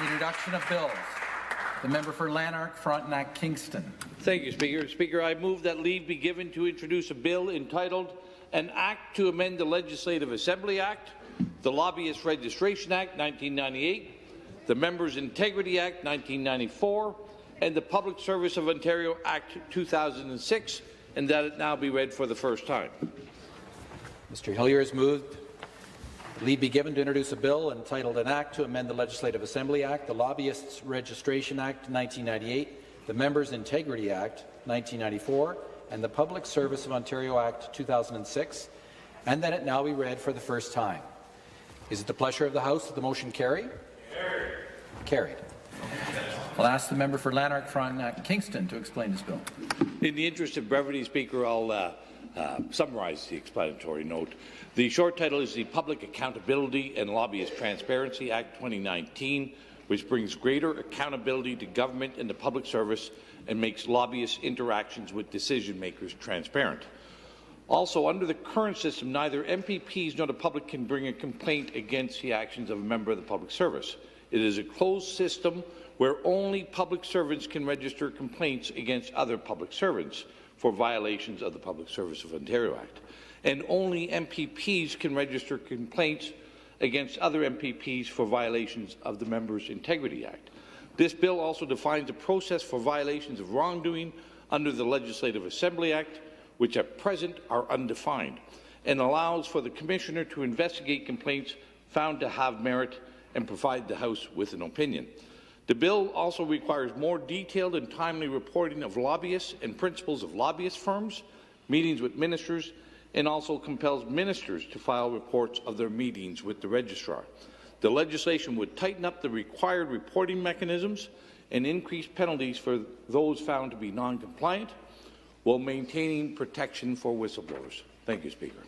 Introduction of bills. The member for Lanark, Frontenac, Kingston. Thank you, Speaker. Speaker, I move that leave be given to introduce a bill entitled An Act to Amend the Legislative Assembly Act, the Lobbyist Registration Act 1998, the Members' Integrity Act 1994, and the Public Service of Ontario Act 2006, and that it now be read for the first time. Mr. Hillier has moved. Leave be given to introduce a bill entitled An Act to Amend the Legislative Assembly Act, the Lobbyists Registration Act 1998, the Members' Integrity Act 1994, and the Public Service of Ontario Act 2006, and that it now be read for the first time. Is it the pleasure of the House that the motion carry? Carried. I'll ask the member for Lanark, Frontenac, Kingston to explain this bill. In the interest of brevity, Speaker, I'll summarize the explanatory note. The short title is the Public Accountability and Lobbyist Transparency Act 2019, which brings greater accountability to government and the public service and makes lobbyist interactions with decision-makers transparent. Also, under the current system, neither MPPs nor the public can bring a complaint against the actions of a member of the public service. It is a closed system where only public servants can register complaints against other public servants for violations of the Public Service of Ontario Act, and only MPPs can register complaints against other MPPs for violations of the Members' Integrity Act. This bill also defines a process for violations of wrongdoing under the Legislative Assembly Act, which at present are undefined, and allows for the Commissioner to investigate complaints found to have merit and provide the House with an opinion. The bill also requires more detailed and timely reporting of lobbyists and principals of lobbyist firms, meetings with ministers, and also compels ministers to file reports of their meetings with the registrar. The legislation would tighten up the required reporting mechanisms and increase penalties for those found to be non-compliant, while maintaining protection for whistleblowers. Thank you, Speaker.